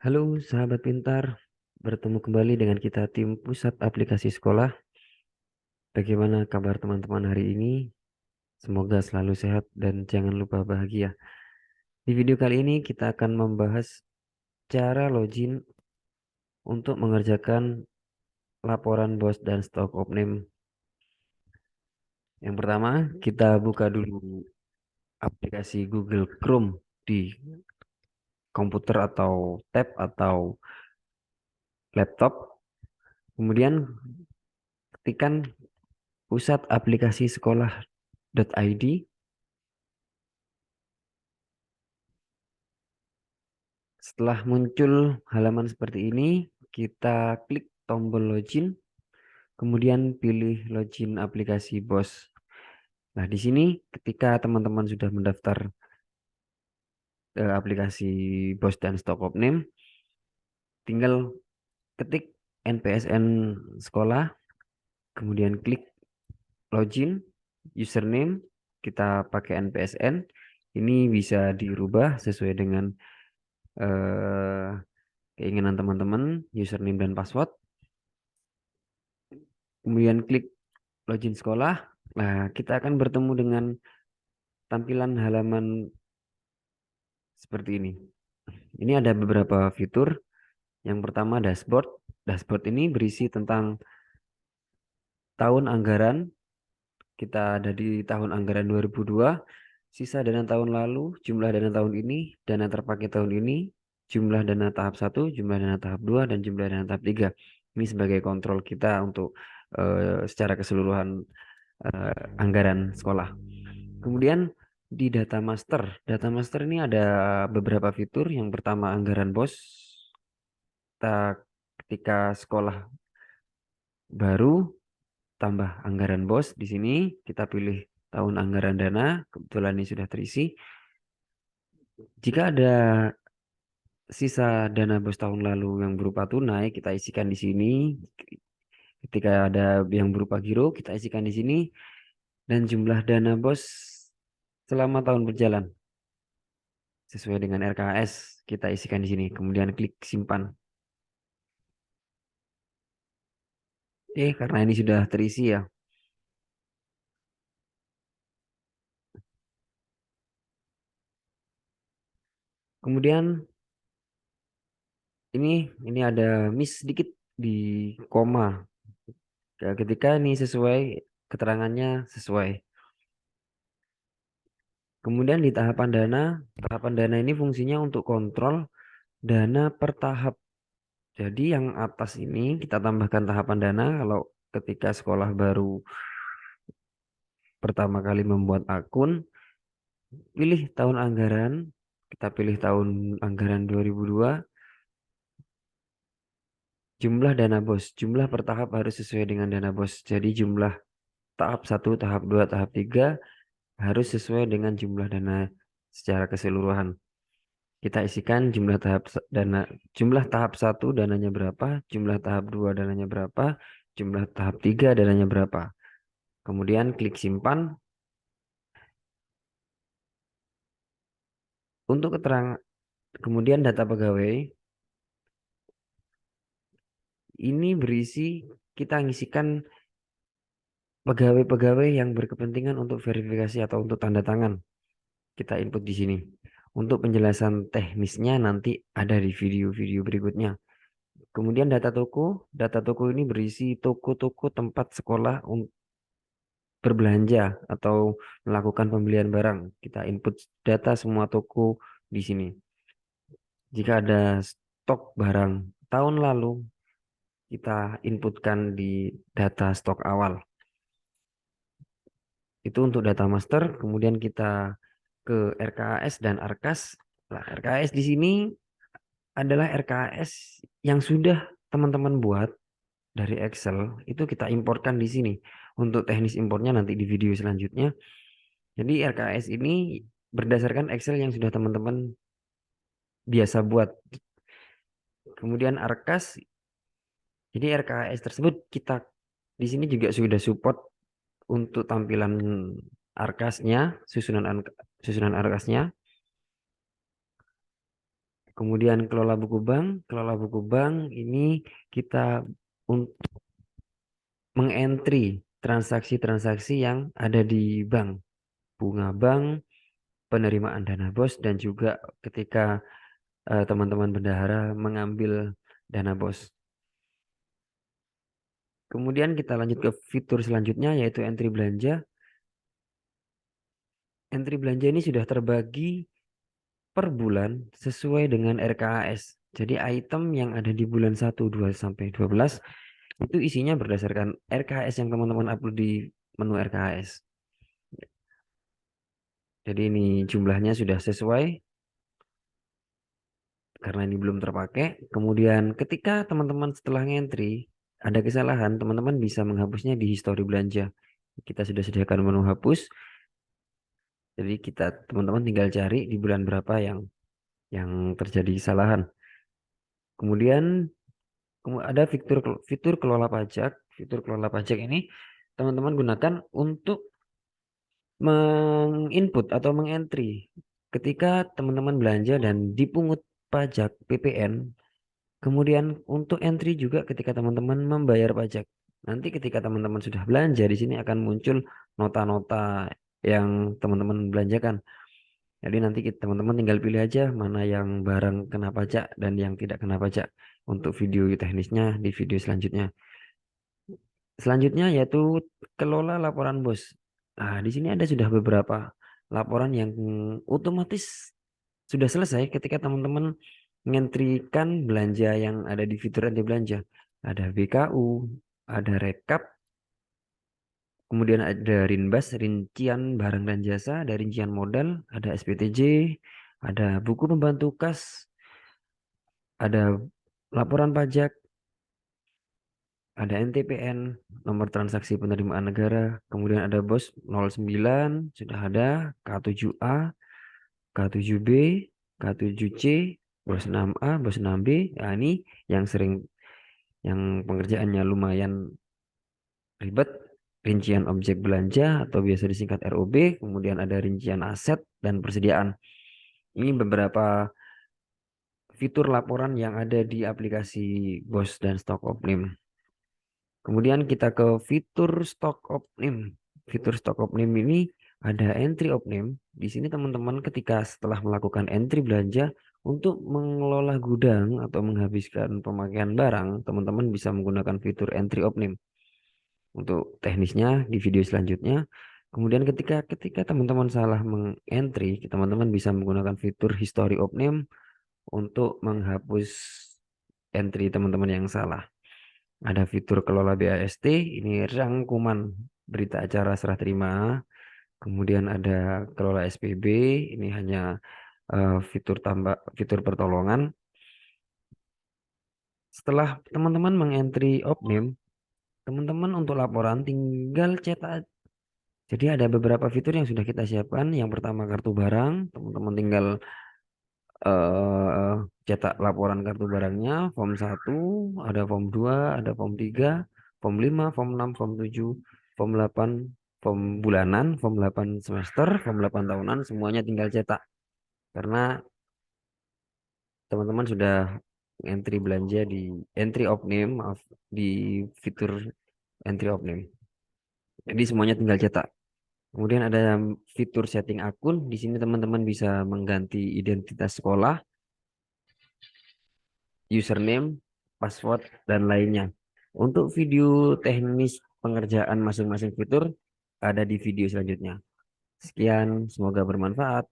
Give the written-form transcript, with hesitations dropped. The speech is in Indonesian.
Halo sahabat pintar, bertemu kembali dengan kita tim Pusat Aplikasi Sekolah. Bagaimana kabar teman-teman hari ini? Semoga selalu sehat dan jangan lupa bahagia. Di video kali ini kita akan membahas cara login untuk mengerjakan laporan bos dan stok opname. Yang pertama, kita buka dulu aplikasi Google Chrome di komputer atau tab atau laptop. Kemudian ketikkan pusat aplikasi sekolah.id. Setelah muncul halaman seperti ini, kita klik tombol login, kemudian pilih login aplikasi BOS. Nah, di sini ketika teman-teman sudah mendaftar aplikasi BOS dan Stock of Name, tinggal ketik NPSN sekolah, kemudian klik login, username, kita pakai NPSN. Ini bisa dirubah sesuai dengan eh, keinginan teman-teman, username dan password. Kemudian klik login sekolah. Nah, kita akan bertemu dengan tampilan halaman seperti ini. Ini ada beberapa fitur. Yang pertama dashboard. Dashboard ini berisi tentang tahun anggaran. Kita ada di tahun anggaran 2002, sisa dana tahun lalu, jumlah dana tahun ini, dana terpakai tahun ini, jumlah dana tahap 1, jumlah dana tahap 2, dan jumlah dana tahap 3. Ini sebagai kontrol kita untuk secara keseluruhan anggaran sekolah. Kemudian di data master ini ada beberapa fitur. Yang pertama anggaran BOS. Kita ketika sekolah baru tambah anggaran BOS di sini kita pilih tahun anggaran dana. Kebetulan ini sudah terisi. Jika ada sisa dana BOS tahun lalu yang berupa tunai, kita isikan di sini. Ketika ada yang berupa giro, kita isikan di sini. Dan jumlah dana BOS selama tahun berjalan sesuai dengan RKS kita isikan di sini. Kemudian klik simpan. Karena ini sudah terisi ya. Kemudian ini ada miss sedikit di koma. Ketika ini sesuai, keterangannya sesuai. Kemudian di tahapan dana ini fungsinya untuk kontrol dana per tahap. Jadi yang atas ini kita tambahkan tahapan dana kalau ketika sekolah baru pertama kali membuat akun, pilih tahun anggaran, kita pilih tahun anggaran 2002, jumlah dana BOS, jumlah per tahap harus sesuai dengan dana BOS. Jadi jumlah tahap 1, tahap 2, tahap 3 harus sesuai dengan jumlah dana secara keseluruhan. Kita isikan jumlah tahap 1 dananya berapa, jumlah tahap 2 dananya berapa, jumlah tahap 3 dananya berapa. Kemudian klik simpan. Untuk keterangan kemudian data pegawai ini berisi kita ngisikan pegawai-pegawai yang berkepentingan untuk verifikasi atau untuk tanda tangan. Kita input di sini. Untuk penjelasan teknisnya nanti ada di video-video berikutnya. Kemudian data toko ini berisi toko-toko tempat sekolah berbelanja atau melakukan pembelian barang. Kita input data semua toko di sini. Jika ada stok barang tahun lalu, kita inputkan di data stok awal. Itu untuk data master. Kemudian kita ke RKS dan ARKAS. Nah, RKS di sini adalah RKS yang sudah teman-teman buat dari Excel. Itu kita importkan di sini. Untuk teknis importnya nanti di video selanjutnya. Jadi RKS ini berdasarkan Excel yang sudah teman-teman biasa buat. Kemudian ARKAS, jadi RKS tersebut kita di sini juga sudah support untuk tampilan ARKAS-nya, susunan ARKAS-nya. Kemudian kelola buku bank ini kita untuk mengentry transaksi-transaksi yang ada di bank, bunga bank, penerimaan dana bos, dan juga ketika teman-teman bendahara mengambil dana bos. Kemudian kita lanjut ke fitur selanjutnya yaitu entry belanja. Entry belanja ini sudah terbagi per bulan sesuai dengan RKAS. Jadi item yang ada di bulan 1, 2 sampai 12 itu isinya berdasarkan RKAS yang teman-teman upload di menu RKAS. Jadi ini jumlahnya sudah sesuai karena ini belum terpakai. Kemudian ketika teman-teman setelah ngentry ada kesalahan, teman-teman bisa menghapusnya di histori belanja. Kita sudah sediakan menu hapus. Jadi kita teman-teman tinggal cari di bulan berapa yang terjadi kesalahan. Kemudian ada fitur kelola pajak. Fitur kelola pajak ini teman-teman gunakan untuk menginput atau mengentry ketika teman-teman belanja dan dipungut pajak PPN. Kemudian untuk entry juga ketika teman-teman membayar pajak. Nanti ketika teman-teman sudah belanja di sini akan muncul nota-nota yang teman-teman belanjakan. Jadi nanti teman-teman tinggal pilih aja mana yang barang kena pajak dan yang tidak kena pajak. Untuk video teknisnya di video selanjutnya. Selanjutnya yaitu kelola laporan bos. Nah, di sini ada sudah beberapa laporan yang otomatis sudah selesai ketika teman-teman mengentrikan belanja yang ada di fitur anti belanja. Ada BKU, ada rekap, kemudian ada Rinbas, rincian barang dan jasa, ada rincian modal, ada SPTJ, ada buku pembantu kas, ada laporan pajak, ada NTPN, nomor transaksi penerimaan negara, kemudian ada BOS 09, sudah ada K7A, K7B, K7C, BOS 6A, BOS 6B. Nah, ini yang sering yang pengerjaannya lumayan ribet, rincian objek belanja atau biasa disingkat ROB, kemudian ada rincian aset dan persediaan. Ini beberapa fitur laporan yang ada di aplikasi BOS dan Stock Opnim. Kemudian kita ke fitur Stock Opnim. Fitur Stock Opnim ini ada entry Opnim. Di sini teman-teman ketika setelah melakukan entry belanja untuk mengelola gudang atau menghabiskan pemakaian barang, teman-teman bisa menggunakan fitur entry Opnim. Untuk teknisnya di video selanjutnya. Kemudian ketika teman-teman salah mengentry, teman-teman bisa menggunakan fitur history Opnim untuk menghapus entry teman-teman yang salah. Ada fitur kelola BAST, ini rangkuman berita acara serah terima. Kemudian ada kelola SPB, ini hanya fitur pertolongan. Setelah teman-teman mengentry Opnim, teman-teman untuk laporan tinggal cetak. Jadi ada beberapa fitur yang sudah kita siapkan. Yang pertama kartu barang, teman-teman tinggal eh, cetak laporan kartu barangnya, form 1, ada form 2, ada form 3, form 5, form 6, form 7, form 8, form bulanan, form 8 semester, form 8 tahunan, semuanya tinggal cetak. Karena teman-teman sudah entry belanja di entry of name, maaf, di fitur entry of name. Jadi semuanya tinggal cetak. Kemudian ada fitur setting akun. Di sini teman-teman bisa mengganti identitas sekolah, username, password, dan lainnya. Untuk video teknis pengerjaan masing-masing fitur ada di video selanjutnya. Sekian, semoga bermanfaat.